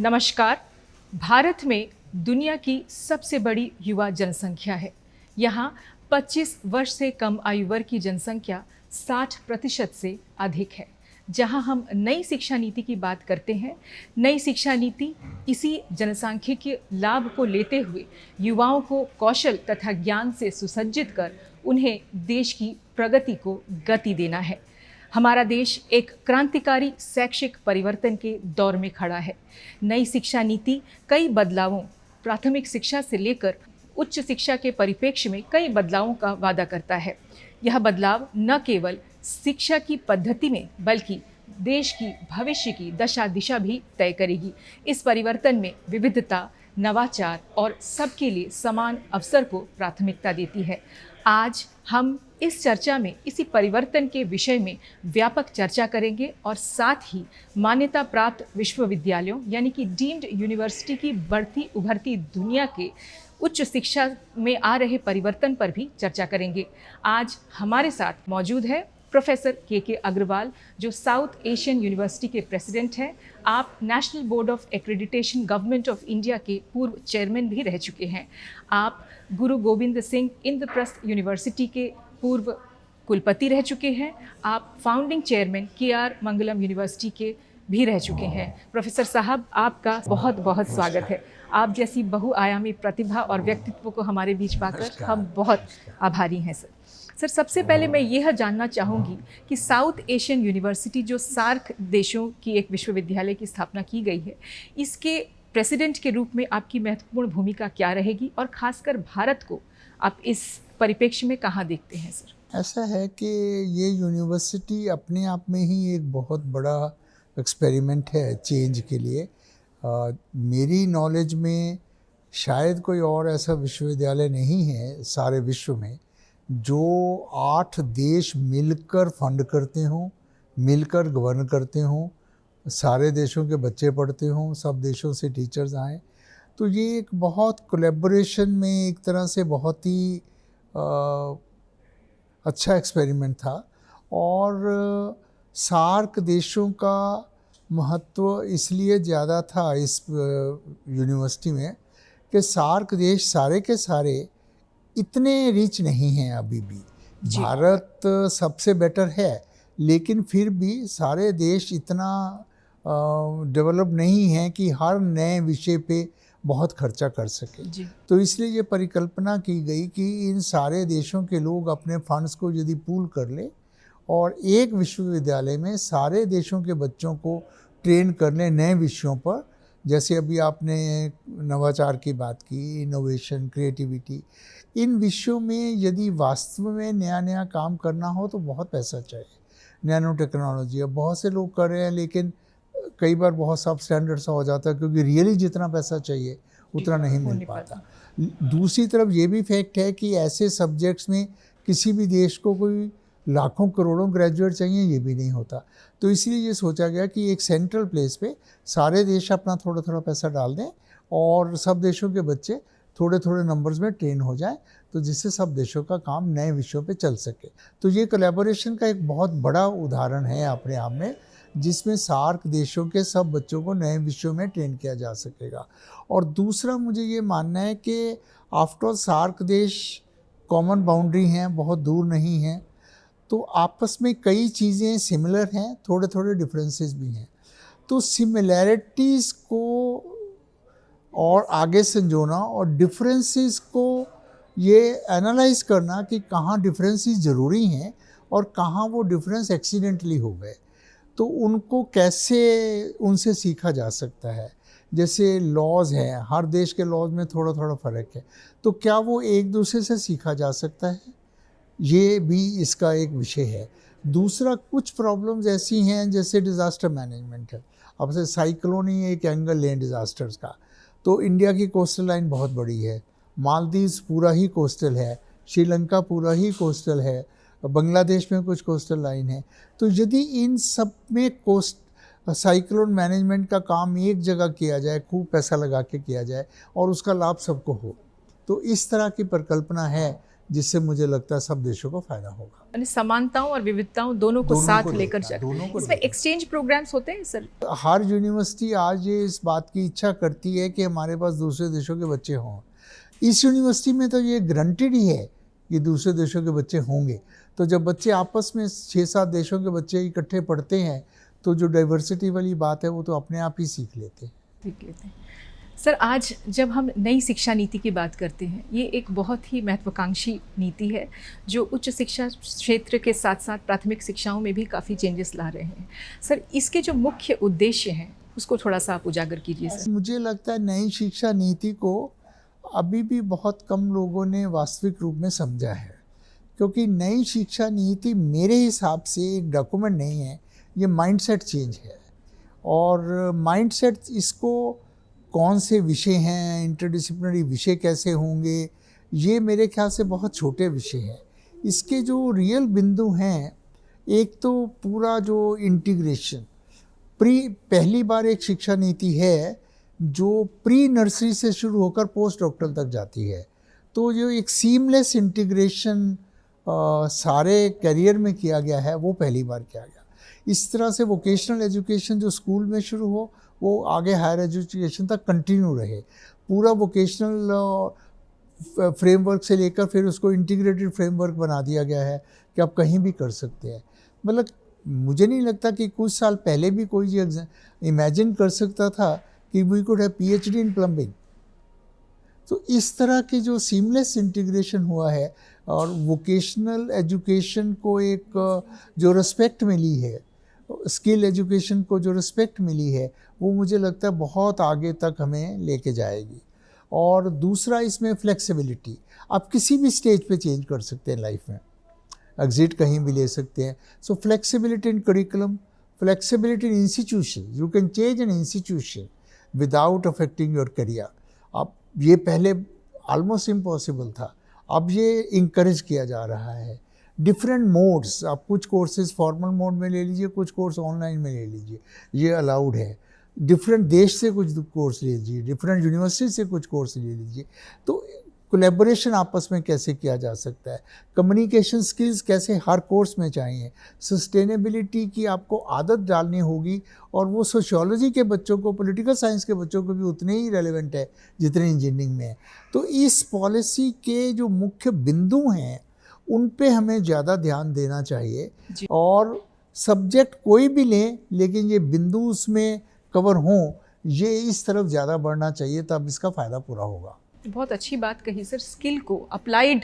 नमस्कार। भारत में दुनिया की सबसे बड़ी युवा जनसंख्या है। यहाँ 25 वर्ष से कम आयु वर्ग की जनसंख्या 60% से अधिक है। जहाँ हम नई शिक्षा नीति की बात करते हैं, नई शिक्षा नीति इसी जनसांख्यिकीय लाभ को लेते हुए युवाओं को कौशल तथा ज्ञान से सुसज्जित कर उन्हें देश की प्रगति को गति देना है। हमारा देश एक क्रांतिकारी शैक्षिक परिवर्तन के दौर में खड़ा है। नई शिक्षा नीति कई बदलावों, प्राथमिक शिक्षा से लेकर उच्च शिक्षा के परिप्रेक्ष्य में कई बदलावों का वादा करता है। यह बदलाव न केवल शिक्षा की पद्धति में बल्कि देश की भविष्य की दशा दिशा भी तय करेगी। इस परिवर्तन में विविधता, नवाचार और सबके लिए समान अवसर को प्राथमिकता देती है। आज हम इस चर्चा में इसी परिवर्तन के विषय में व्यापक चर्चा करेंगे और साथ ही मान्यता प्राप्त विश्वविद्यालयों यानी कि डीम्ड यूनिवर्सिटी की बढ़ती उभरती दुनिया के उच्च शिक्षा में आ रहे परिवर्तन पर भी चर्चा करेंगे। आज हमारे साथ मौजूद है प्रोफेसर के अग्रवाल, जो साउथ एशियन यूनिवर्सिटी के प्रेसिडेंट हैं। आप national board of accreditation government of India के पूर्व चेयरमैन भी रह चुके हैं। आप गुरु गोविंद सिंह इंद्रप्रस्थ यूनिवर्सिटी के पूर्व कुलपति रह चुके हैं। आप फाउंडिंग चेयरमैन KR मंगलम यूनिवर्सिटी के भी रह चुके हैं। प्रोफेसर साहब, आपका बहुत बहुत स्वागत है। आप जैसी बहुआयामी प्रतिभा और व्यक्तित्व को हमारे बीच पाकर हम बहुत आभारी हैं सर। सबसे पहले मैं यह जानना चाहूँगी कि साउथ एशियन यूनिवर्सिटी, जो सार्क देशों की एक विश्वविद्यालय की स्थापना की गई है, इसके प्रेसिडेंट के रूप में आपकी महत्वपूर्ण भूमिका क्या रहेगी और खासकर भारत को आप इस परिप्रेक्ष्य में कहाँ देखते हैं सर? ऐसा है कि ये यूनिवर्सिटी अपने आप में ही एक बहुत बड़ा एक्सपेरिमेंट है चेंज के लिए। मेरी नॉलेज में शायद कोई और ऐसा विश्वविद्यालय नहीं है सारे विश्व में जो 8 देश मिलकर फंड करते हों, मिलकर गवर्न करते हों, सारे देशों के बच्चे पढ़ते हों, सब देशों से टीचर्स आएँ। तो ये एक बहुत कोलैबोरेशन में एक तरह से बहुत ही अच्छा एक्सपेरिमेंट था। और सार्क देशों का महत्व इसलिए ज़्यादा था इस यूनिवर्सिटी में कि सार्क देश सारे के सारे इतने रिच नहीं हैं अभी भी। भारत सबसे बेटर है, लेकिन फिर भी सारे देश इतना डेवलप नहीं है कि हर नए विषय पे बहुत खर्चा कर सके। तो इसलिए ये परिकल्पना की गई कि इन सारे देशों के लोग अपने फंड्स को यदि पूल कर ले और एक विश्वविद्यालय में सारे देशों के बच्चों को ट्रेन कर लें नए विषयों पर। जैसे अभी आपने नवाचार की बात की, इनोवेशन, क्रिएटिविटी, इन विषयों में यदि वास्तव में नया नया काम करना हो तो बहुत पैसा चाहिए। नैनो टेक्नोलॉजी अब बहुत से लोग कर रहे हैं, लेकिन कई बार बहुत सब स्टैंडर्ड सा हो जाता है क्योंकि रियली जितना पैसा चाहिए उतना नहीं मिल पाता। दूसरी तरफ ये भी फैक्ट है कि ऐसे सब्जेक्ट्स में किसी भी देश को कोई लाखों करोड़ों ग्रेजुएट चाहिए, ये भी नहीं होता। तो इसलिए ये सोचा गया कि एक सेंट्रल प्लेस पे सारे देश अपना थोड़ा थोड़ा पैसा डाल दें और सब देशों के बच्चे थोड़े थोड़े नंबर्स में ट्रेन हो जाए, तो जिससे सब देशों का काम नए विषयों पे चल सके। तो ये कोलैबोरेशन का एक बहुत बड़ा उदाहरण है अपने आप में, जिसमें सार्क देशों के सब बच्चों को नए विषयों में ट्रेन किया जा सकेगा। और दूसरा मुझे ये मानना है कि आफ्टर ऑल सार्क देश कॉमन बाउंड्री हैं, बहुत दूर नहीं हैं, तो आपस में कई चीज़ें सिमिलर हैं, थोड़े थोड़े डिफरेंसेस भी हैं। तो सिमिलैरिटीज़ को और आगे संजोना और डिफरेंसेस को ये एनालाइज करना कि कहाँ डिफरेंसेस ज़रूरी हैं और कहाँ वो डिफरेंस एक्सीडेंटली हो गए, तो उनको कैसे उनसे सीखा जा सकता है। जैसे लॉज हैं, हर देश के लॉज में थोड़ा थोड़ा फ़र्क है, तो क्या वो एक दूसरे से सीखा जा सकता है, ये भी इसका एक विषय है। दूसरा, कुछ प्रॉब्लम्स ऐसी हैं जैसे डिज़ास्टर मैनेजमेंट है। अब से साइक्लोन ही एक एंगल लें डिज़ास्टर्स का, तो इंडिया की कोस्टल लाइन बहुत बड़ी है, मालदीव्स पूरा ही कोस्टल है, श्रीलंका पूरा ही कोस्टल है, बांग्लादेश में कुछ कोस्टल लाइन है। तो यदि इन सब में साइक्लोन मैनेजमेंट का काम एक जगह किया जाए, खूब पैसा लगा के किया जाए और उसका लाभ सबको हो, तो इस तरह की परिकल्पना है जिससे मुझे लगता है सब देशों को फायदा होगा। यानी समानताओं और विविधताओं दोनों को दोनों साथ को लेकर देखना, चलना। दोनों को इसमें देखना। एक्सचेंज प्रोग्राम्स होते हैं सर? हर यूनिवर्सिटी आज ये इस बात की इच्छा करती है कि हमारे पास दूसरे देशों के बच्चे हों। इस यूनिवर्सिटी में तो ये ग्रंटेड ही है कि दूसरे देशों के बच्चे होंगे। तो जब बच्चे आपस में 6-7 देशों के बच्चे इकट्ठे पढ़ते हैं तो जो डाइवर्सिटी वाली बात है वो तो अपने आप ही सीख लेते हैं। सर, आज जब हम नई शिक्षा नीति की बात करते हैं, ये एक बहुत ही महत्वाकांक्षी नीति है जो उच्च शिक्षा क्षेत्र के साथ साथ प्राथमिक शिक्षाओं में भी काफ़ी चेंजेस ला रहे हैं। सर, इसके जो मुख्य उद्देश्य हैं उसको थोड़ा सा आप उजागर कीजिए सर। मुझे लगता है नई शिक्षा नीति को अभी भी बहुत कम लोगों ने वास्तविक रूप में समझा है, क्योंकि नई शिक्षा नीति मेरे हिसाब से एक डॉक्यूमेंट नहीं है, ये माइंडसेट चेंज है। और माइंडसेट, इसको कौन से विषय हैं, इंटरडिसिप्लिनरी विषय कैसे होंगे, ये मेरे ख्याल से बहुत छोटे विषय हैं। इसके जो रियल बिंदु हैं, एक तो पूरा जो इंटीग्रेशन, पहली बार एक शिक्षा नीति है जो प्री नर्सरी से शुरू होकर पोस्ट डॉक्टरल तक जाती है। तो जो एक सीमलेस इंटीग्रेशन सारे करियर में किया गया है, वो पहली बार किया गया। इस तरह से वोकेशनल एजुकेशन जो स्कूल में शुरू हो वो आगे हायर एजुकेशन तक कंटिन्यू रहे। पूरा वोकेशनल फ्रेमवर्क से लेकर फिर उसको इंटीग्रेटेड फ्रेमवर्क बना दिया गया है कि आप कहीं भी कर सकते हैं। मतलब मुझे नहीं लगता कि कुछ साल पहले भी कोई ये इमेजिन कर सकता था कि we could have PhD in plumbing. तो इस तरह की जो सीमलेस इंटीग्रेशन हुआ है और वोकेशनल एजुकेशन को एक जो रिस्पेक्ट मिली है, स्किल एजुकेशन को जो रिस्पेक्ट मिली है, वो मुझे लगता है बहुत आगे तक हमें लेके जाएगी। और दूसरा इसमें फ्लेक्सिबिलिटी, आप किसी भी स्टेज पे चेंज कर सकते हैं लाइफ में, एग्जिट कहीं भी ले सकते हैं। So flexibility in curriculum, flexibility in institution, you can change an institution without affecting your career. अब ये पहले ऑलमोस्ट इम्पॉसिबल था, अब ये इंकरेज किया जा रहा है। डिफरेंट मोड्स, आप कुछ कोर्सेज फॉर्मल मोड में ले लीजिए, कुछ कोर्स ऑनलाइन में ले लीजिए, ये अलाउड है। डिफरेंट देश से कुछ कोर्स ले लीजिए, डिफरेंट यूनिवर्सिटी से कुछ कोर्स ले लीजिए। तो कोलैबोरेशन आपस में कैसे किया जा सकता है, कम्युनिकेशन स्किल्स कैसे हर कोर्स में चाहिए, सस्टेनेबिलिटी की आपको आदत डालनी होगी, और वो सोशियोलॉजी के बच्चों को, पॉलिटिकल साइंस के बच्चों को भी उतने ही रेलेवेंट है जितने इंजीनियरिंग में है। तो इस पॉलिसी के जो मुख्य बिंदु हैं उन पे हमें ज़्यादा ध्यान देना चाहिए। और सब्जेक्ट कोई भी लें, लेकिन ये बिंदु उसमें कवर हों, ये इस तरफ ज़्यादा बढ़ना चाहिए, तब इसका फ़ायदा पूरा होगा। बहुत अच्छी बात कही सर, स्किल को, अप्लाइड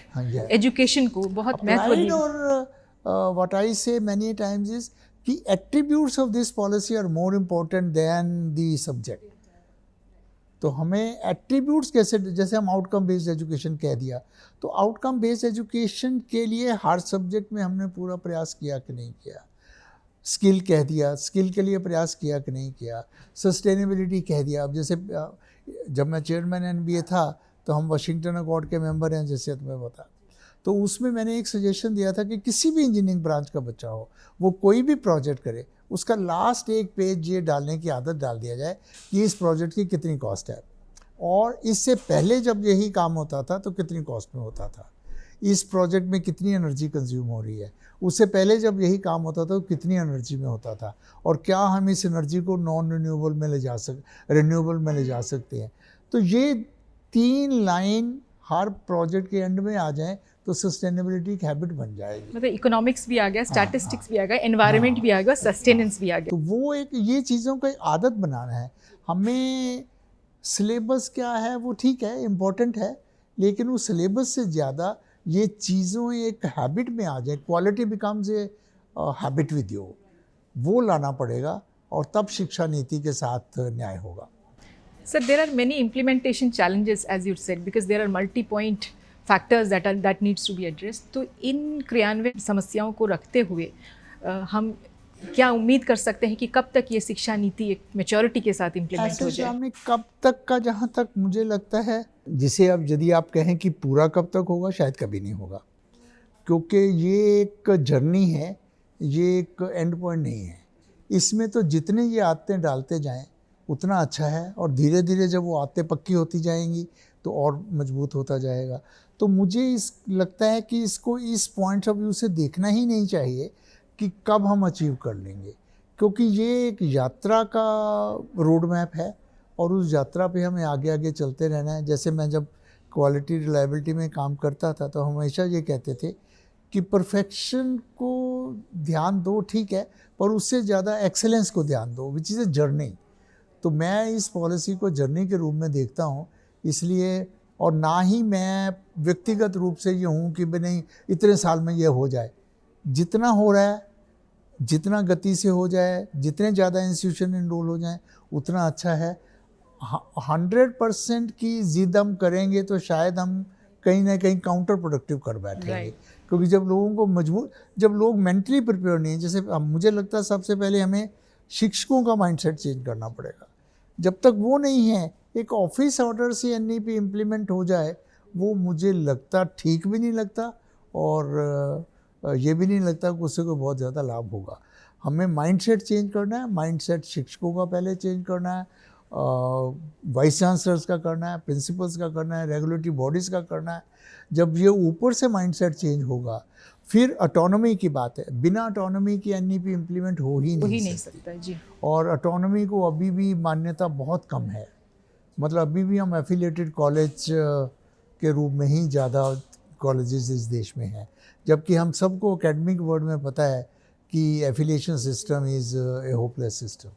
एजुकेशन को बहुत महत्व दिया। और what I say many times is कि attributes of this policy are more important than the subject. तो हमें एट्रीब्यूट्स कैसे, जैसे हम आउटकम बेस्ड एजुकेशन कह दिया, तो आउटकम बेस्ड एजुकेशन के लिए हर सब्जेक्ट में हमने पूरा प्रयास किया कि नहीं किया। स्किल कह दिया, स्किल के लिए प्रयास किया कि नहीं किया। सस्टेनेबिलिटी कह दिया। अब जैसे जब मैं चेयरमैन NBA था तो हम वाशिंगटन अकॉर्ड के मेंबर हैं, जैसे तुम्हें बता, तो उसमें मैंने एक सजेशन दिया था कि किसी भी इंजीनियरिंग ब्रांच का बच्चा हो, वो कोई भी प्रोजेक्ट करे, उसका लास्ट एक पेज ये डालने की आदत डाल दिया जाए कि इस प्रोजेक्ट की कितनी कॉस्ट है, और इससे पहले जब यही काम होता था तो कितनी कॉस्ट में होता था, इस प्रोजेक्ट में कितनी एनर्जी कंज्यूम हो रही है, उससे पहले जब यही काम होता था तो कितनी एनर्जी में होता था, और क्या हम इस एनर्जी को नॉन रिन्यूएबल में ले जा रिन्यूएबल में ले जा सकते हैं। तो ये 3 लाइन हर प्रोजेक्ट के एंड में आ जाए तो सस्टेनेबिलिटी की हैबिट बन जाएगी। मतलब इकोनॉमिक्स भी आ गया, स्टैटिस्टिक्स भी आ गया, एनवायरनमेंट भी आ गया, सस्टेनेंस भी आ गया। तो वो एक ये चीज़ों का आदत बनाना है हमें। सिलेबस क्या है वो ठीक है, इम्पोर्टेंट है, लेकिन उस सिलेबस से ज़्यादा ये चीज़ों एक हैबिट में आ जाए, quality becomes a habit with you, वो लाना पड़ेगा, और तब शिक्षा नीति के साथ न्याय होगा। Sir, there are many implementation challenges, as you said, because there are multi-point factors that needs to be addressed. तो इन क्रियान्वयन समस्याओं को रखते हुए हम क्या उम्मीद कर सकते हैं कि कब तक ये शिक्षा नीति एक मैच्योरिटी के साथ इम्प्लीमेंट हो जाए? में कब तक का, जहाँ तक मुझे लगता है, जिसे अब यदि आप कहें कि पूरा कब तक होगा, शायद कभी नहीं होगा, क्योंकि ये एक जर्नी है, ये एक एंड पॉइंट नहीं है। इसमें तो जितने ये आदतें डालते जाएं उतना अच्छा है, और धीरे धीरे जब वो आदतें पक्की होती जाएंगी तो और मजबूत होता जाएगा। तो मुझे इस लगता है कि इसको इस पॉइंट ऑफ व्यू से देखना ही नहीं चाहिए कि कब हम अचीव कर लेंगे, क्योंकि ये एक यात्रा का रोड मैप है और उस यात्रा पे हमें आगे आगे चलते रहना है। जैसे मैं जब क्वालिटी रिलायबिलिटी में काम करता था तो हमेशा ये कहते थे कि परफेक्शन को ध्यान दो, ठीक है, पर उससे ज़्यादा एक्सेलेंस को ध्यान दो, विच इज़ अ जर्नी। तो मैं इस पॉलिसी को जर्नी के रूप में देखता हूँ, इसलिए। और ना ही मैं व्यक्तिगत रूप से ये हूँ कि भाई नहीं इतने साल में ये हो जाए। जितना हो रहा है, जितना गति से हो जाए, जितने ज़्यादा इंस्टीट्यूशन इनरोल हो जाएं, उतना अच्छा है। 100% की जिद हम करेंगे तो शायद हम कहीं ना कहीं काउंटर प्रोडक्टिव कर बैठेंगे, क्योंकि जब लोगों को जब लोग मेंटली प्रिपेयर नहीं है, जैसे मुझे लगता है सबसे पहले हमें शिक्षकों का माइंडसेट चेंज करना पड़ेगा। जब तक वो नहीं है, एक ऑफिस ऑर्डर से एनईपी इम्प्लीमेंट हो जाए, वो मुझे लगता ठीक भी नहीं लगता और ये भी नहीं लगता कि उससे कोई बहुत ज़्यादा लाभ होगा। हमें माइंडसेट चेंज करना है, माइंडसेट शिक्षकों का पहले चेंज करना है, वाइस चांसलर्स का करना है, प्रिंसिपल्स का करना है, रेगुलेटरी बॉडीज़ का करना है। जब ये ऊपर से माइंडसेट चेंज होगा, फिर ऑटोनॉमी की बात है। बिना ऑटोनॉमी की एनईपी इम्प्लीमेंट हो ही नहीं सकता जी। और ऑटोनॉमी को अभी भी मान्यता बहुत कम है, मतलब अभी भी हम एफिलिएटेड कॉलेज के रूप में ही ज़्यादा कॉलेजेस इस देश में हैं, जबकि हम सबको एकेडमिक वर्ड में पता है कि affiliation system is a hopeless system.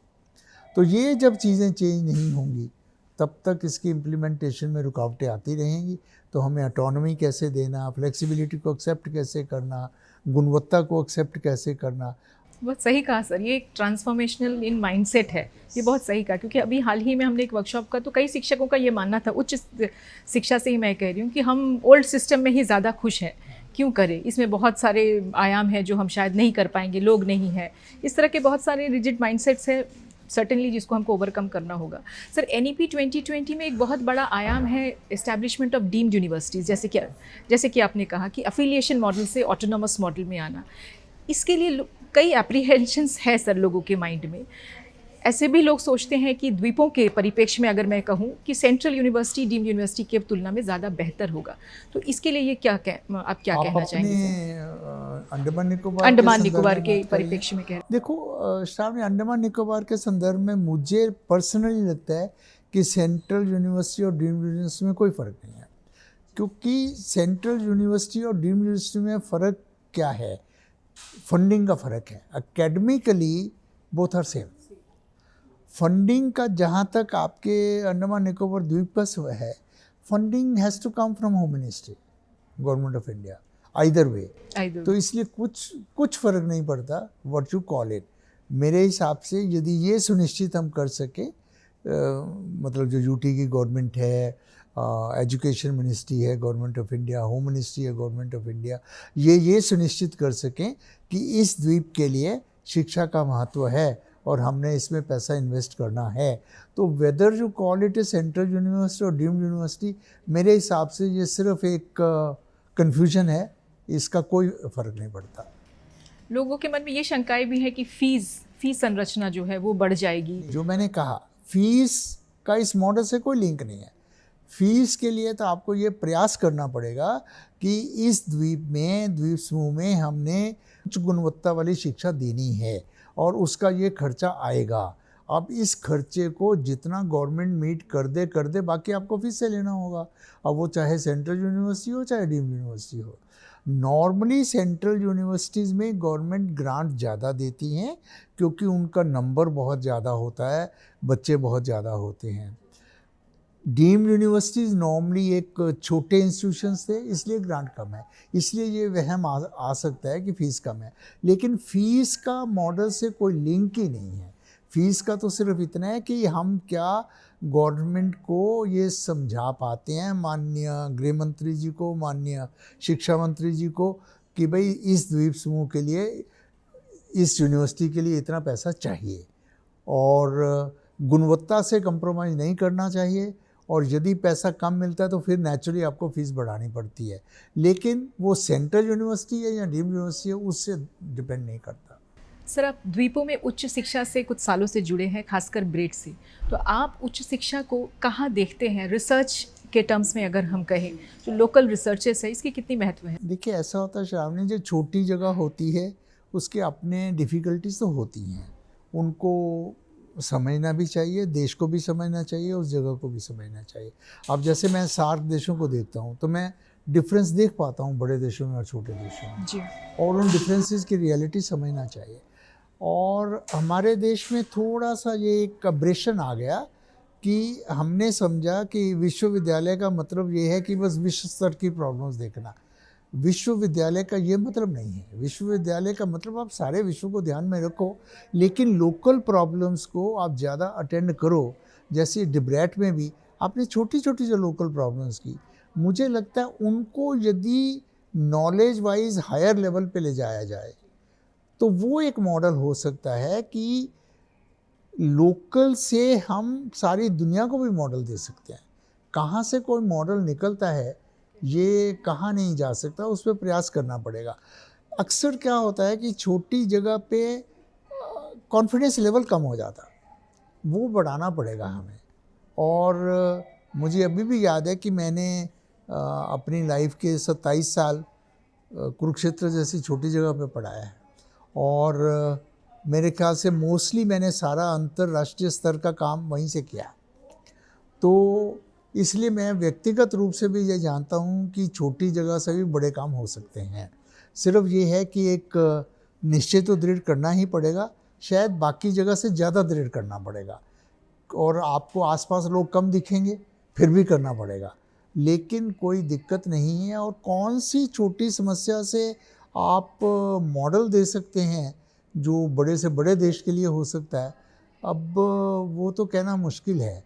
तो ये जब चीज़ें चेंज नहीं होंगी तब तक इसकी इम्प्लीमेंटेशन में रुकावटें आती रहेंगी। तो हमें ऑटोनॉमी कैसे देना, फ्लेक्सिबिलिटी को एक्सेप्ट कैसे करना, गुणवत्ता को एक्सेप्ट कैसे करना। बहुत सही कहा सर, ये एक ट्रांसफॉर्मेशनल इन माइंडसेट है, ये बहुत सही कहा। क्योंकि अभी हाल ही में हमने एक वर्कशॉप का, तो कई शिक्षकों का ये मानना था, उच्च शिक्षा से ही मैं कह रही हूँ, कि हम ओल्ड सिस्टम में ही ज़्यादा खुश हैं, क्यों करें, इसमें बहुत सारे आयाम हैं जो हम शायद नहीं कर पाएंगे, लोग नहीं हैं, इस तरह के बहुत सारे रिजिड माइंडसेट्स है सर्टेनली, जिसको हमको ओवरकम करना होगा। सर, एनईपी 2020 में एक बहुत बड़ा आयाम है एस्टैब्लिशमेंट ऑफ डीम्ड यूनिवर्सिटीज़, जैसे कि आपने कहा कि अफिलिएशन मॉडल से ऑटोनॉमस मॉडल में आना। इसके लिए कई एप्रीहेंशंस है सर लोगों के माइंड में। ऐसे भी लोग सोचते हैं कि द्वीपों के परिप्रेक्ष्य में अगर मैं कहूँ कि सेंट्रल यूनिवर्सिटी डीम्ड यूनिवर्सिटी की तुलना में ज़्यादा बेहतर होगा, तो इसके लिए ये आप क्या कहना चाहेंगे? अंडमान निकोबार के परिप्रेक्ष्य में देखो श्रावणी, अंडमान निकोबार के संदर्भ में मुझे पर्सनली लगता है कि सेंट्रल यूनिवर्सिटी और डीम्ड यूनिवर्सिटी में कोई फ़र्क नहीं है। क्योंकि सेंट्रल यूनिवर्सिटी और डीम्ड यूनिवर्सिटी में फ़र्क क्या है? फंडिंग का फ़र्क है। Academically both are same. Funding का जहाँ तक आपके अंडमान निकोबार द्वीप का है, funding has to come from home ministry, government of India, either way. तो इसलिए कुछ फ़र्क नहीं पड़ता व्हाट यू कॉल इट। मेरे हिसाब से यदि ये सुनिश्चित हम कर सके, मतलब जो यूटी की गवर्नमेंट है, एजुकेशन मिनिस्ट्री है government of India, home ministry है गवर्नमेंट ऑफ इंडिया, ये सुनिश्चित कर सकें कि इस द्वीप के लिए शिक्षा का महत्व है और हमने इसमें पैसा इन्वेस्ट करना है, तो whether you call it A central university और डीम्ड यूनिवर्सिटी, मेरे हिसाब से ये सिर्फ एक कन्फ्यूजन है, इसका कोई फ़र्क नहीं पड़ता। लोगों के मन में ये शंकाएं भी है कि फीस संरचना जो है वो बढ़ जाएगी। जो मैंने कहा, फीस का इस मॉडल से कोई लिंक नहीं है। फीस के लिए तो आपको ये प्रयास करना पड़ेगा कि इस द्वीप समूह में हमने उच्च गुणवत्ता वाली शिक्षा देनी है और उसका ये खर्चा आएगा। अब इस खर्चे को जितना गवर्नमेंट मीट कर दे बाकी आपको फीस से लेना होगा। अब वो चाहे सेंट्रल यूनिवर्सिटी हो चाहे डीम्ड यूनिवर्सिटी हो। नॉर्मली सेंट्रल यूनिवर्सिटीज़ में गवर्नमेंट ग्रांट ज़्यादा देती हैं क्योंकि उनका नंबर बहुत ज़्यादा होता है, बच्चे बहुत ज़्यादा होते हैं। डीम्ड यूनिवर्सिटीज़ नॉर्मली एक छोटे इंस्टीट्यूशंस थे, इसलिए ग्रांट कम है, इसलिए ये वहम आ सकता है कि फ़ीस कम है, लेकिन फ़ीस का मॉडल से कोई लिंक ही नहीं है। फ़ीस का तो सिर्फ इतना है कि हम क्या गवर्नमेंट को ये समझा पाते हैं, माननीय गृह मंत्री जी को, माननीय शिक्षा मंत्री जी को, कि भाई इस द्वीप समूह के लिए, इस यूनिवर्सिटी के लिए इतना पैसा चाहिए और गुणवत्ता से कंप्रोमाइज़ नहीं करना चाहिए, और यदि पैसा कम मिलता है तो फिर नेचुरली आपको फ़ीस बढ़ानी पड़ती है, लेकिन वो सेंट्रल यूनिवर्सिटी है या डीम्ड यूनिवर्सिटी है उससे डिपेंड नहीं करता। सर, आप द्वीपों में उच्च शिक्षा से कुछ सालों से जुड़े हैं, खासकर ब्रेड से, तो आप उच्च शिक्षा को कहाँ देखते हैं? रिसर्च के टर्म्स में अगर हम कहें, जो लोकल रिसर्चेस है, इसकी कितनी महत्व है? देखिए, ऐसा होता है श्रावणी, जो छोटी जगह होती है उसके अपने डिफ़िकल्टीज तो होती हैं, उनको समझना भी चाहिए, देश को भी समझना चाहिए, उस जगह को भी समझना चाहिए। अब जैसे मैं सार्क देशों को देखता हूँ तो मैं डिफरेंस देख पाता हूँ बड़े देशों में और छोटे देशों में, जी। और उन डिफरेंसेस की रियलिटी समझना चाहिए। और हमारे देश में थोड़ा सा ये एक अब्रेशन आ गया कि हमने समझा कि विश्वविद्यालय का मतलब ये है कि बस विश्व स्तर की प्रॉब्लम्स देखना। विश्वविद्यालय का ये मतलब नहीं है। विश्वविद्यालय का मतलब आप सारे विश्व को ध्यान में रखो, लेकिन लोकल प्रॉब्लम्स को आप ज़्यादा अटेंड करो। जैसे डिब्रेट में भी आपने छोटी छोटी जो लोकल प्रॉब्लम्स की, मुझे लगता है उनको यदि नॉलेज वाइज हायर लेवल पे ले जाया जाए तो वो एक मॉडल हो सकता है कि लोकल से हम सारी दुनिया को भी मॉडल दे सकते हैं। कहाँ से कोई मॉडल निकलता है ये कहा नहीं जा सकता, उस पर प्रयास करना पड़ेगा। अक्सर क्या होता है कि छोटी जगह पे कॉन्फिडेंस लेवल कम हो जाता, वो बढ़ाना पड़ेगा हमें। और मुझे अभी भी याद है कि मैंने अपनी लाइफ के 27 साल कुरुक्षेत्र जैसी छोटी जगह पे पढ़ाया है, और मेरे ख्याल से मोस्टली मैंने सारा अंतर्राष्ट्रीय स्तर का काम वहीं से किया। तो इसलिए मैं व्यक्तिगत रूप से भी ये जानता हूँ कि छोटी जगह से भी बड़े काम हो सकते हैं। सिर्फ ये है कि एक निश्चय तो दृढ़ करना ही पड़ेगा, शायद बाकी जगह से ज़्यादा दृढ़ करना पड़ेगा। और आपको आसपास लोग कम दिखेंगे, फिर भी करना पड़ेगा, लेकिन कोई दिक्कत नहीं है। और कौन सी छोटी समस्या से आप मॉडल दे सकते हैं जो बड़े से बड़े देश के लिए हो सकता है, अब वो तो कहना मुश्किल है।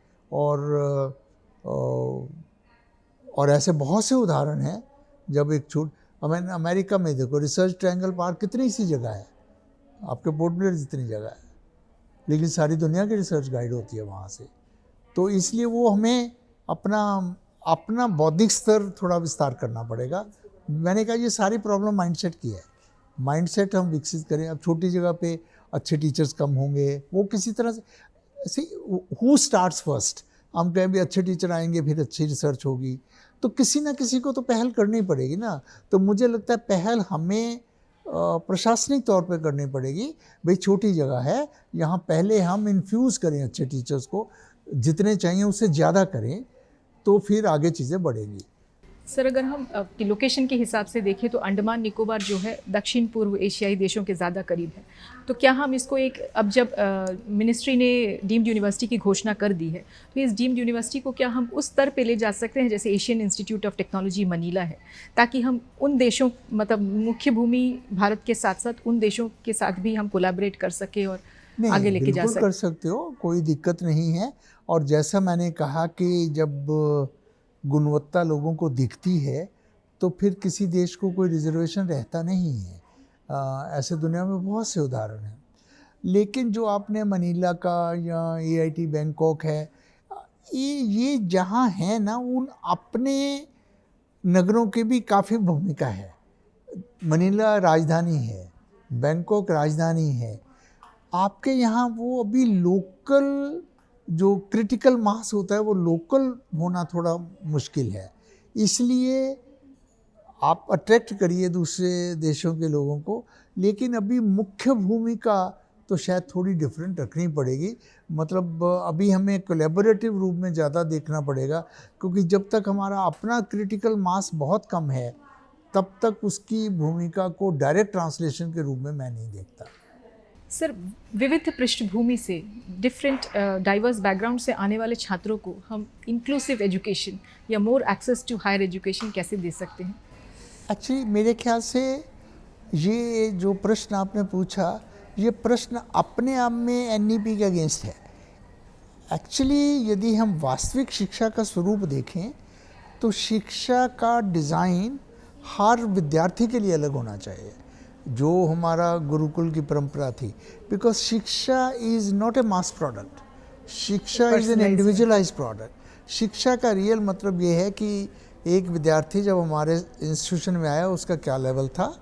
और ऐसे बहुत से उदाहरण हैं। जब एक अमेरिका में देखो, रिसर्च ट्रायंगल पार्क कितनी सी जगह है, आपके पोर्ट ब्लेयर जितनी जगह है, लेकिन सारी दुनिया की रिसर्च गाइड होती है वहाँ से। तो इसलिए वो हमें अपना बौद्धिक स्तर थोड़ा विस्तार करना पड़ेगा। मैंने कहा ये सारी प्रॉब्लम माइंडसेट की है। माइंडसेट हम विकसित करें। अब छोटी जगह पे अच्छे टीचर्स कम होंगे, वो किसी तरह से हु स्टार्ट्स फर्स्ट, हम कहें भी अच्छे टीचर आएंगे फिर अच्छी रिसर्च होगी, तो किसी ना किसी को तो पहल करनी पड़ेगी ना। तो मुझे लगता है पहल हमें प्रशासनिक तौर पे करनी पड़ेगी। भाई छोटी जगह है, यहाँ पहले हम इन्फ्यूज़ करें अच्छे टीचर्स को, जितने चाहिए उससे ज़्यादा करें, तो फिर आगे चीज़ें बढ़ेंगी। सर, अगर हम की लोकेशन के हिसाब से देखें तो अंडमान निकोबार जो है दक्षिण पूर्व एशियाई देशों के ज़्यादा करीब है, तो क्या हम इसको एक, अब जब मिनिस्ट्री ने डीम्ड यूनिवर्सिटी की घोषणा कर दी है, तो इस डीम्ड यूनिवर्सिटी को क्या हम उस स्तर पे ले जा सकते हैं जैसे Asian institute of technology Manila है, ताकि हम उन देशों, मतलब मुख्य भूमि भारत के साथ साथ उन देशों के साथ भी हम कोलैबोरेट कर सके और आगे लेके जा सके? कर सकते हो, कोई दिक्कत नहीं है। और जैसा मैंने कहा कि जब गुणवत्ता लोगों को दिखती है तो फिर किसी देश को कोई रिजर्वेशन रहता नहीं है। ऐसे दुनिया में बहुत से उदाहरण हैं। लेकिन जो आपने मनीला का या AIT बैंकॉक है, ये जहाँ है ना, उन अपने नगरों की भी काफ़ी भूमिका है। मनीला राजधानी है, बैंकॉक राजधानी है। आपके यहाँ वो अभी लोकल जो क्रिटिकल मास होता है वो लोकल होना थोड़ा मुश्किल है। इसलिए आप अट्रैक्ट करिए दूसरे देशों के लोगों को, लेकिन अभी मुख्य भूमिका तो शायद थोड़ी डिफरेंट रखनी पड़ेगी। मतलब अभी हमें कोलैबोरेटिव रूप में ज़्यादा देखना पड़ेगा, क्योंकि जब तक हमारा अपना क्रिटिकल मास बहुत कम है तब तक उसकी भूमिका को डायरेक्ट ट्रांसलेशन के रूप में मैं नहीं देखता। सर, विविध पृष्ठभूमि से, डिफरेंट डाइवर्स बैकग्राउंड से आने वाले छात्रों को हम इंक्लूसिव एजुकेशन या मोर एक्सेस टू हायर एजुकेशन कैसे दे सकते हैं? एक्चुअली मेरे ख्याल से ये जो प्रश्न आपने पूछा, ये प्रश्न अपने आप में NEP के अगेंस्ट है। एक्चुअली यदि हम वास्तविक शिक्षा का स्वरूप देखें तो शिक्षा का डिज़ाइन हर विद्यार्थी के लिए अलग होना चाहिए, जो हमारा गुरुकुल की परंपरा थी। बिकॉज शिक्षा is not a mass product, शिक्षा इज़ एन इंडिविजुअलाइज प्रोडक्ट। शिक्षा का रियल मतलब ये है कि एक विद्यार्थी जब हमारे इंस्टीट्यूशन में आया उसका क्या लेवल था,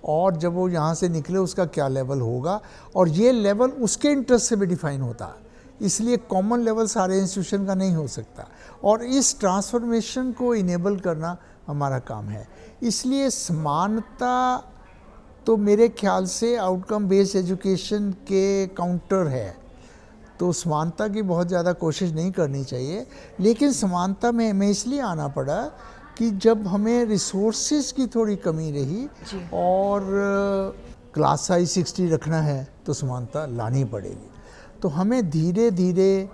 और जब वो यहाँ से निकले उसका क्या लेवल होगा, और ये लेवल उसके इंटरेस्ट से भी डिफाइन होता है इसलिए कॉमन लेवल सारे इंस्टीट्यूशन का नहीं हो सकता, और इस ट्रांसफॉर्मेशन को इनेबल करना हमारा काम है। इसलिए समानता तो मेरे ख्याल से आउटकम बेस्ड एजुकेशन के काउंटर है, तो समानता की बहुत ज़्यादा कोशिश नहीं करनी चाहिए। लेकिन समानता में हमें इसलिए आना पड़ा कि जब हमें रिसोर्सेज की थोड़ी कमी रही और क्लास साइज 60 रखना है तो समानता लानी पड़ेगी। तो हमें धीरे धीरे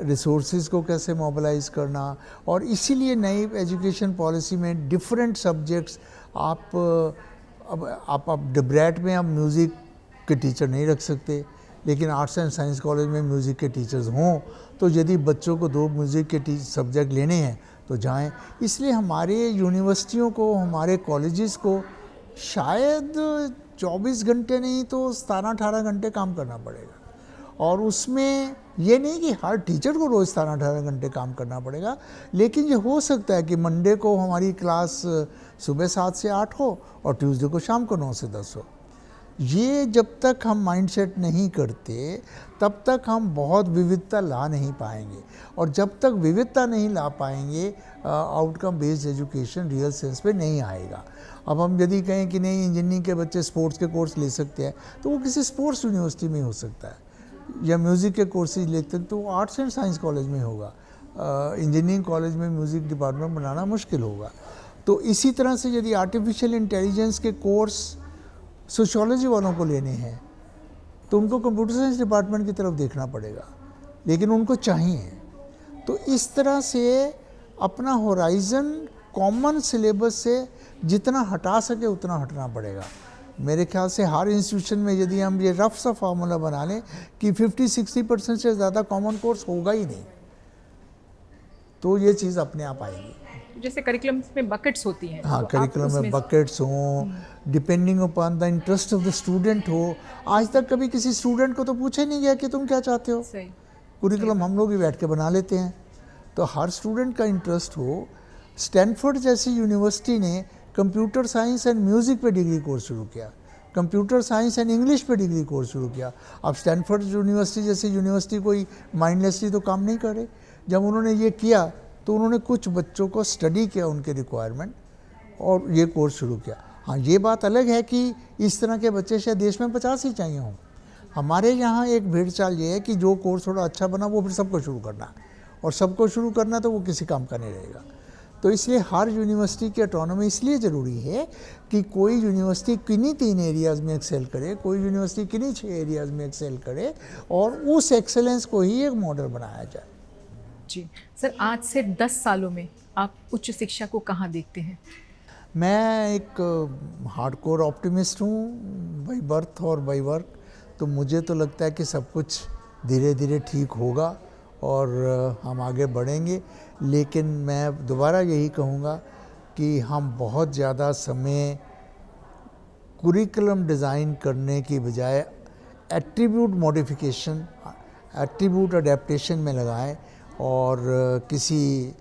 रिसोर्सेज को कैसे मोबिलाइज करना, और इसीलिए नई एजुकेशन पॉलिसी में डिफरेंट सब्जेक्ट्स आप डिब्रेट में आप म्यूज़िक के टीचर नहीं रख सकते, लेकिन आर्ट्स एंड साइंस कॉलेज में म्यूज़िक के टीचर्स हों, तो यदि बच्चों को 2 म्यूज़िक के सब्जेक्ट लेने हैं तो जाएं। इसलिए हमारे यूनिवर्सिटियों को, हमारे कॉलेजेस को शायद 24 घंटे नहीं तो 17-18 घंटे काम करना पड़ेगा, और उसमें ये नहीं कि हर टीचर को रोज़ 17-18 घंटे काम करना पड़ेगा, लेकिन ये हो सकता है कि मंडे को हमारी क्लास सुबह 7 से 8 हो और ट्यूसडे को शाम को 9 से 10 हो। ये जब तक हम माइंडसेट नहीं करते तब तक हम बहुत विविधता ला नहीं पाएंगे, और जब तक विविधता नहीं ला पाएंगे outcome based education real sense में नहीं आएगा। अब हम यदि कहें कि नहीं इंजीनियरिंग के बच्चे स्पोर्ट्स के कोर्स ले सकते हैं, तो वो किसी स्पोर्ट्स यूनिवर्सिटी में हो सकता है, या म्यूज़िक के कोर्सेज लेते हैं तो वो आर्ट्स एंड साइंस कॉलेज में होगा। इंजीनियरिंग कॉलेज में म्यूज़िक डिपार्टमेंट बनाना मुश्किल होगा। तो इसी तरह से यदि आर्टिफिशियल इंटेलिजेंस के कोर्स सोशियोलॉजी वालों को लेने हैं तो उनको कंप्यूटर साइंस डिपार्टमेंट की तरफ देखना पड़ेगा, लेकिन उनको चाहिए। तो इस तरह से अपना होराइज़न कॉमन सिलेबस से जितना हटा सके उतना हटना पड़ेगा। मेरे ख्याल से हर इंस्टीट्यूशन में यदि हम ये रफ सा फार्मूला बना लें कि 50-60% से ज़्यादा कॉमन कोर्स होगा ही नहीं, तो ये चीज़ अपने आप आएगी। जैसे करिकुलम में बकेट्स होती हैं, हाँ, तो करिकुलम में बकेट्स हों, depending upon the interest of the student हो। आज तक कभी किसी स्टूडेंट को तो पूछा नहीं गया कि तुम क्या चाहते हो, कुरिकुलम हम लोग ही बैठ के बना लेते हैं। तो हर स्टूडेंट का इंटरेस्ट हो। स्टैनफोर्ड जैसी यूनिवर्सिटी ने कंप्यूटर साइंस एंड म्यूज़िक पे डिग्री कोर्स शुरू किया, कंप्यूटर साइंस एंड इंग्लिश पे डिग्री कोर्स शुरू किया। अब स्टैनफोर्ड यूनिवर्सिटी जैसी यूनिवर्सिटी कोई माइंडलेसली तो काम नहीं करे। जब उन्होंने ये किया तो उन्होंने कुछ बच्चों को स्टडी किया उनके रिक्वायरमेंट और ये कोर्स शुरू किया। हाँ, ये बात अलग है कि इस तरह के बच्चे शायद देश में 50 ही चाहिए हों। हमारे यहाँ एक भेड़ चाल ये है कि जो कोर्स थोड़ा अच्छा बना वो फिर सबको शुरू करना, और सबको शुरू करना तो वो किसी काम का नहीं रहेगा। तो इसलिए हर यूनिवर्सिटी की ऑटोनॉमी इसलिए ज़रूरी है कि कोई यूनिवर्सिटी किन्हीं 3 एरियाज़ में एक्सेल करे, कोई यूनिवर्सिटी किन्हीं 6 एरियाज़ में एक्सेल करे, और उस एक्सेलेंस को ही एक मॉडल बनाया जाए। जी सर, आज से 10 सालों में आप उच्च शिक्षा को कहाँ देखते हैं? मैं एक हार्डकोर ऑप्टिमिस्ट हूँ बाई बर्थ और बाई वर्क। तो मुझे तो लगता है कि सब कुछ धीरे धीरे ठीक होगा और हम आगे बढ़ेंगे। लेकिन मैं दोबारा यही कहूँगा कि हम बहुत ज़्यादा समय कुरिकुलम डिज़ाइन करने की बजाय एट्रीब्यूट मॉडिफिकेशन, एट्रीब्यूट अडेप्टेशन में लगाएं। और किसी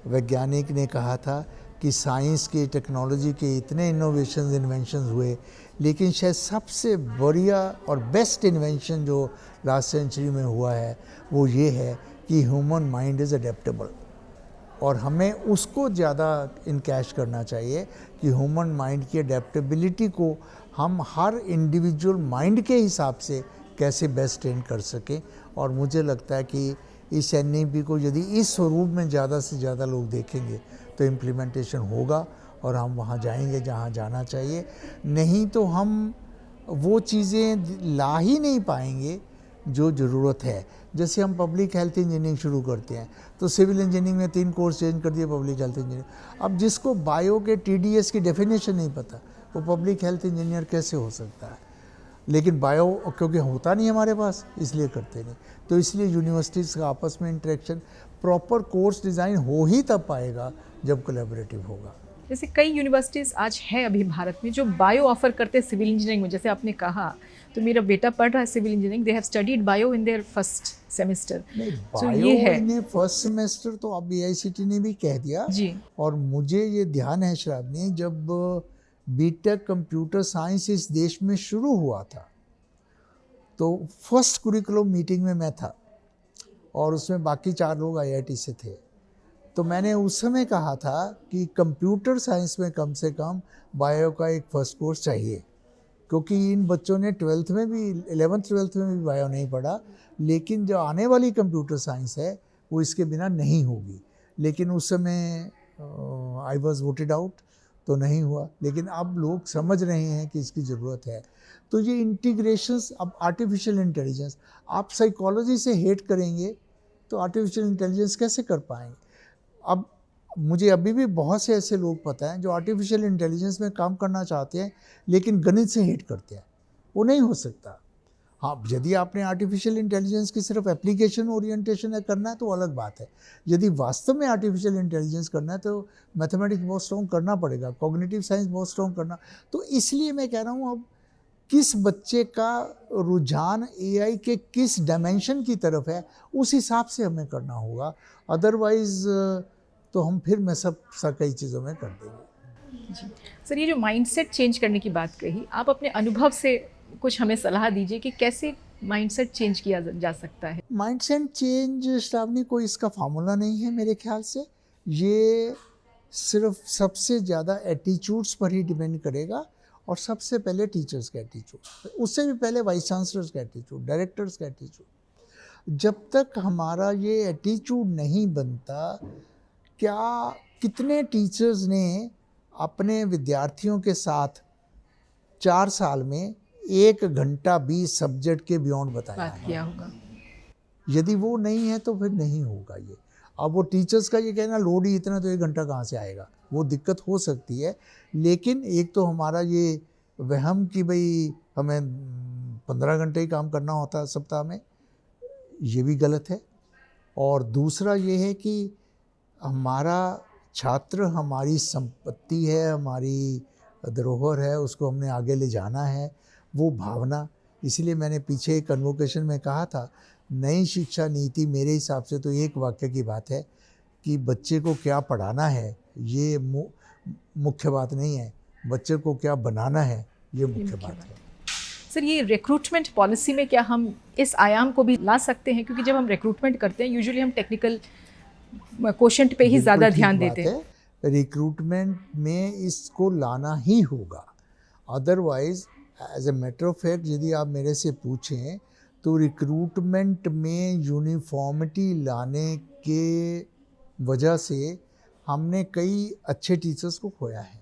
वैज्ञानिक ने कहा था कि साइंस की, टेक्नोलॉजी के इतने इनोवेशंस, इन्वेंशंस हुए, लेकिन शायद सबसे बढ़िया और बेस्ट इन्वेंशन जो लास्ट सेंचुरी में हुआ है वो ये है कि ह्यूमन माइंड इज़ अडेप्टेबल, और हमें उसको ज़्यादा इनकैश करना चाहिए कि ह्यूमन माइंड की अडेप्टेबिलिटी को हम हर इंडिविजुअल माइंड के हिसाब से कैसे बेस्ट ट्रेन कर सकें। और मुझे लगता है कि इस NEP को यदि इस स्वरूप में ज़्यादा से ज़्यादा लोग देखेंगे तो इम्प्लीमेंटेशन होगा और हम वहाँ जाएंगे जहाँ जाना चाहिए। नहीं तो हम वो चीज़ें ला ही नहीं पाएंगे जो ज़रूरत है। जैसे हम पब्लिक हेल्थ इंजीनियरिंग शुरू करते हैं तो सिविल इंजीनियरिंग में 3 कोर्स चेंज कर दिए पब्लिक हेल्थ इंजीनियरिंग। अब जिसको बायो के TDS की डेफिनेशन नहीं पता वो पब्लिक हेल्थ इंजीनियर कैसे हो सकता है? लेकिन बायो क्योंकि होता नहीं हमारे पास इसलिए करते नहीं। तो इसलिए यूनिवर्सिटीज़ का आपस में इंटरेक्शन, प्रॉपर कोर्स डिज़ाइन हो ही तब पाएगा जब कोलैबोरेटिव होगा। जैसे कई यूनिवर्सिटीज़ आज है अभी भारत में जो बायो ऑफर करते हैं सिविल इंजीनियरिंग में। जैसे आपने कहा, तो मेरा बेटा पढ़ रहा है civil engineering, they have studied bio in their first semester. तो ये है इन फर्स्ट सेमेस्टर तो अब AICTE ने भी कह दिया जी। और मुझे ये ध्यान है श्रावणी, जब बीटेक कंप्यूटर साइंस इस देश में शुरू हुआ था तो फर्स्ट कुरिकुलम मीटिंग में मैं था और उसमें बाकी 4 लोग आईआईटी से थे। तो मैंने उस समय कहा था कि कंप्यूटर साइंस में कम से कम बायो का एक फर्स्ट कोर्स चाहिए, क्योंकि इन बच्चों ने 12th में भी 11th-12th में भी बायो नहीं पढ़ा, लेकिन जो आने वाली कंप्यूटर साइंस है वो इसके बिना नहीं होगी। लेकिन उस समय आई वॉज वोटेड आउट, तो नहीं हुआ। लेकिन अब लोग समझ रहे हैं कि इसकी ज़रूरत है। तो ये इंटीग्रेशंस, अब आर्टिफिशियल इंटेलिजेंस, आप साइकोलॉजी से हेट करेंगे तो आर्टिफिशियल इंटेलिजेंस कैसे कर पाएंगे? अब मुझे अभी भी बहुत से ऐसे लोग पता हैं जो आर्टिफिशियल इंटेलिजेंस में काम करना चाहते हैं लेकिन गणित से हेट करते हैं। वो नहीं हो सकता। हाँ, यदि आपने आर्टिफिशियल इंटेलिजेंस की सिर्फ एप्लीकेशन ओरिएंटेशन है करना है तो अलग बात है। यदि वास्तव में आर्टिफिशियल इंटेलिजेंस करना है तो मैथमेटिक्स बहुत स्ट्रॉन्ग करना पड़ेगा, कॉग्निटिव साइंस बहुत स्ट्रॉन्ग करना। तो इसलिए मैं कह रहा हूँ, अब किस बच्चे का रुझान एआई के किस डायमेंशन की तरफ है उस हिसाब से हमें करना होगा। अदरवाइज तो हम फिर मैं सब कई चीज़ों में कर देंगे। जी सर, ये जो माइंडसेट चेंज करने की बात कही, आप अपने अनुभव से कुछ हमें सलाह दीजिए कि कैसे माइंडसेट चेंज किया जा सकता है। माइंडसेट चेंज, श्रावणी, कोई इसका फार्मूला नहीं है मेरे ख्याल से। ये सिर्फ सबसे ज़्यादा एटीट्यूड्स पर ही डिपेंड करेगा, और सबसे पहले टीचर्स का एटीट्यूड, उससे भी पहले वाइस चांसलर्स का एटीट्यूड, डायरेक्टर्स का एटीट्यूड। जब तक हमारा ये एटीट्यूड नहीं बनता, क्या कितने टीचर्स ने अपने विद्यार्थियों के साथ 4 साल में 1 घंटा 20 सब्जेक्ट के बियॉन्ड बताया बात किया होगा। यदि वो नहीं है तो फिर नहीं होगा ये। अब वो टीचर्स का ये कहना लोड ही इतना, तो 1 घंटा कहाँ से आएगा, वो दिक्कत हो सकती है। लेकिन एक तो हमारा ये वहम कि भाई हमें 15 घंटे ही काम करना होता है सप्ताह में, ये भी गलत है। और दूसरा ये है कि हमारा छात्र हमारी संपत्ति है, हमारी धरोहर है, उसको हमने आगे ले जाना है, वो भावना। इसलिए मैंने पीछे एक कन्वोकेशन में कहा था, नई शिक्षा नीति मेरे हिसाब से तो एक वाक्य की बात है कि बच्चे को क्या पढ़ाना है ये मुख्य बात नहीं है, बच्चे को क्या बनाना है ये मुख्य बात है। सर, ये रिक्रूटमेंट पॉलिसी में क्या हम इस आयाम को भी ला सकते हैं? क्योंकि जब हम रिक्रूटमेंट करते हैं यूजुअली हम टेक्निकल क्वोशंट पे ही ज़्यादा ध्यान देते हैं। रिक्रूटमेंट में इसको लाना ही होगा। Otherwise as a matter of fact यदि आप मेरे से पूछें तो रिक्रूटमेंट में यूनिफॉर्मिटी लाने के वजह से हमने कई अच्छे टीचर्स को खोया है,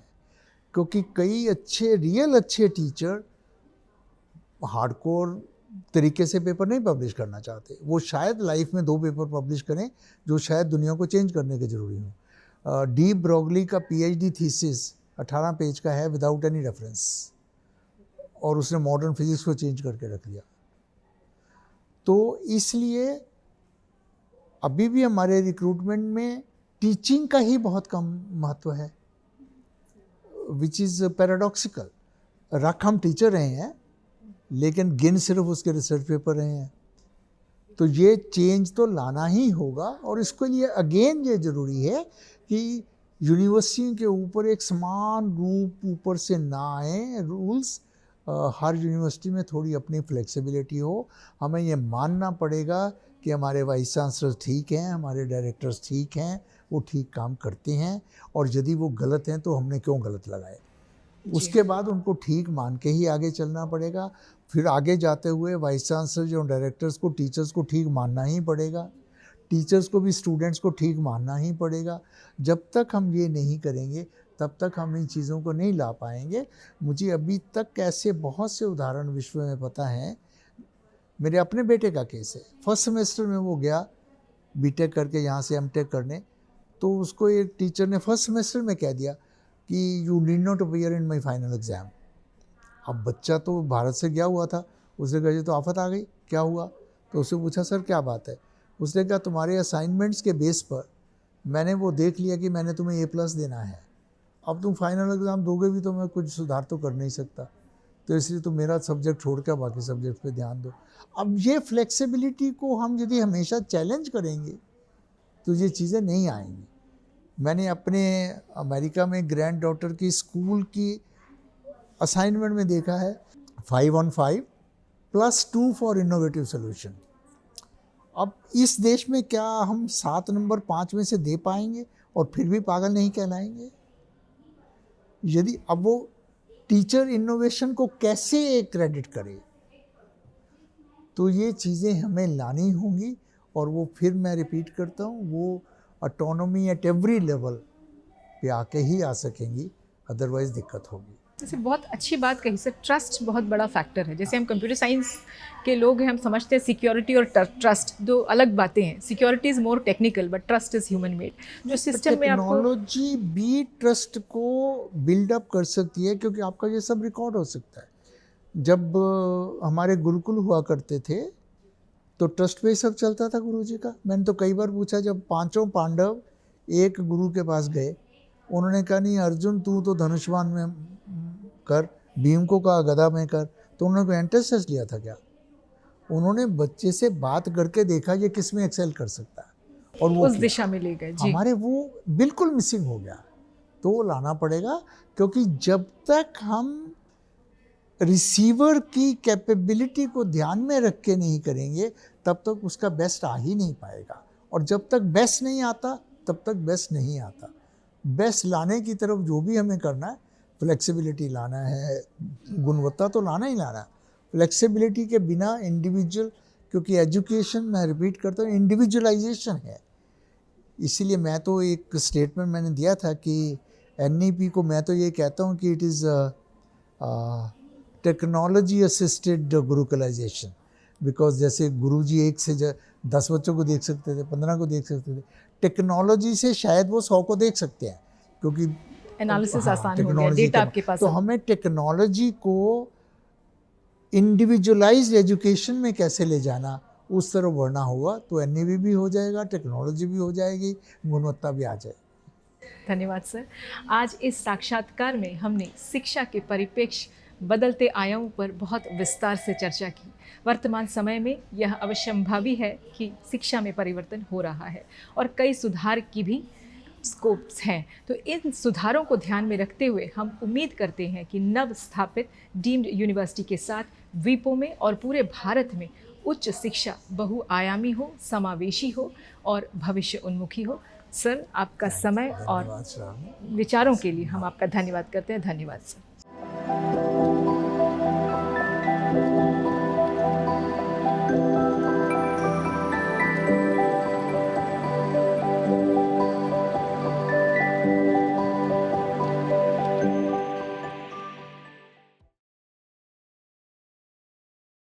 क्योंकि कई अच्छे रियल अच्छे टीचर हार्डकोर तरीके से पेपर नहीं पब्लिश करना चाहते। वो शायद लाइफ में 2 पेपर पब्लिश करें जो शायद दुनिया को चेंज करने के ज़रूरी हो। डी ब्रॉगली का पीएचडी थीसिस 18 पेज का है विदाउट एनी रेफरेंस, और उसने मॉडर्न फिजिक्स को चेंज करके रख लिया। तो इसलिए अभी भी हमारे रिक्रूटमेंट में टीचिंग का ही बहुत कम महत्व है, विच इज़ पैराडॉक्सिकल। रख हम टीचर रहे हैं लेकिन गिन सिर्फ उसके रिसर्च पेपर रहे हैं। तो ये चेंज तो लाना ही होगा, और इसके लिए अगेन ये ज़रूरी है कि यूनिवर्सिटी के ऊपर एक समान रूप ऊपर से ना आए रूल्स। हर यूनिवर्सिटी में थोड़ी अपनी फ्लेक्सिबिलिटी हो। हमें ये मानना पड़ेगा कि हमारे वाइस चांसलर ठीक हैं, हमारे डायरेक्टर्स ठीक हैं, वो ठीक काम करते हैं, और यदि वो गलत हैं तो हमने क्यों गलत लगाए, उसके बाद उनको ठीक मान के ही आगे चलना पड़ेगा। फिर आगे जाते हुए वाइस चांसलर और डायरेक्टर्स को, टीचर्स को ठीक मानना ही पड़ेगा, टीचर्स को भी स्टूडेंट्स को ठीक मानना ही पड़ेगा। जब तक हम ये नहीं करेंगे तब तक हम इन चीज़ों को नहीं ला पाएंगे। मुझे अभी तक ऐसे बहुत से उदाहरण विश्व में पता हैं। मेरे अपने बेटे का केस है, फर्स्ट सेमेस्टर में वो गया बीटेक करके यहाँ से एमटेक करने, तो उसको एक टीचर ने फर्स्ट सेमेस्टर में कह दिया कि you need not appear in my final exam. अब बच्चा तो भारत से गया हुआ था, उसने कहा ये तो आफत आ गई, क्या हुआ? तो उससे पूछा सर क्या बात है? उसने कहा तुम्हारे असाइनमेंट्स के बेस पर मैंने वो देख लिया कि मैंने तुम्हें A+ देना है, अब तुम फाइनल एग्ज़ाम दोगे भी तो मैं कुछ सुधार तो कर नहीं सकता, तो इसलिए तुम मेरा सब्जेक्ट छोड़ कर बाकी सब्जेक्ट पे ध्यान दो। अब ये फ्लेक्सिबिलिटी को हम यदि हमेशा चैलेंज करेंगे तो ये चीज़ें नहीं आएंगी। मैंने अपने अमेरिका में ग्रैंड डॉटर की स्कूल की असाइनमेंट में देखा है 5 on 5 +2 फॉर इनोवेटिव सोल्यूशन। अब इस देश में क्या हम 7 नंबर 5 में से दे पाएंगे और फिर भी पागल नहीं कहलाएंगे? यदि अब वो टीचर इनोवेशन को कैसे क्रेडिट करे? तो ये चीज़ें हमें लानी होंगी, और वो फिर मैं रिपीट करता हूँ, वो ऑटोनॉमी एट एवरी लेवल पे आके ही आ सकेंगी, अदरवाइज दिक्कत होगी। जैसे बहुत अच्छी बात कही सर, ट्रस्ट बहुत बड़ा फैक्टर है। जैसे हम कंप्यूटर साइंस के लोग हैं, हम समझते हैं सिक्योरिटी और ट्रस्ट दो अलग बातें हैं। Security is more technical but trust is human made. जो सिस्टम में आपको टेक्नोलॉजी भी ट्रस्ट को बिल्डअप कर सकती है, क्योंकि आपका ये सब रिकॉर्ड हो सकता है। जब हमारे गुरुकुल हुआ करते थे तो ट्रस्ट पे ही सब चलता था गुरुजी का। मैंने तो कई बार पूछा, जब पांचों पांडव एक गुरु के पास गए, उन्होंने कहा नहीं अर्जुन तू तो धनुष्मान में कर, भीम को कहा गदा में कर, तो उन्होंने कोई एंट्रेंस टेस्ट लिया था क्या? उन्होंने बच्चे से बात करके देखा ये किस में एक्सेल कर सकता है, और वो उस दिशा में ले गए। जी, हमारे वो बिल्कुल मिसिंग हो गया। तो वो लाना पड़ेगा, क्योंकि जब तक हम रिसीवर की कैपेबिलिटी को ध्यान में रख के नहीं करेंगे, तब तक उसका बेस्ट आ ही नहीं पाएगा। और जब तक बेस्ट नहीं आता, तब तक बेस्ट नहीं आता। बेस्ट लाने की तरफ जो भी हमें करना है, फ्लेक्सिबिलिटी लाना है, गुणवत्ता तो लाना ही लाना है। फ्लेक्सिबिलिटी के बिना इंडिविजुअल, क्योंकि एजुकेशन, मैं रिपीट करता हूँ, इंडिविजुअलाइजेशन है। इसीलिए मैं तो एक स्टेटमेंट मैंने दिया था कि NEP को मैं तो ये कहता हूँ कि it is technology assisted gurukulisation. Because जैसे गुरुजी 1 से 10 बच्चों को देख सकते थे, 15 को देख सकते थे, टेक्नोलॉजी से शायद वो 100 को देख सकते हैं, क्योंकि एनालिसिस आसान हो गया, डेटा आपके पास तो है। हमें टेक्नोलॉजी को इंडिविजुअलाइज्ड एजुकेशन में कैसे ले जाना, उस तरफ बढ़ना होगा। तो NEP भी हो जाएगा, टेक्नोलॉजी भी हो जाएगी, गुणवत्ता भी आ जाएगी। धन्यवाद सर। आज इस साक्षात्कार में हमने शिक्षा के परिप्रेक्ष्य, बदलते आयामों पर बहुत विस्तार से चर्चा की। वर्तमान समय में यह अवश्यंभावी है कि शिक्षा में परिवर्तन हो रहा है और कई सुधार की भी स्कोप्स हैं। तो इन सुधारों को ध्यान में रखते हुए हम उम्मीद करते हैं कि नव स्थापित डीम्ड यूनिवर्सिटी के साथ द्वीपों में और पूरे भारत में उच्च शिक्षा बहुआयामी हो, समावेशी हो और भविष्य उन्मुखी हो। सर, आपका समय और विचारों के लिए हम आपका धन्यवाद करते हैं। धन्यवाद सर।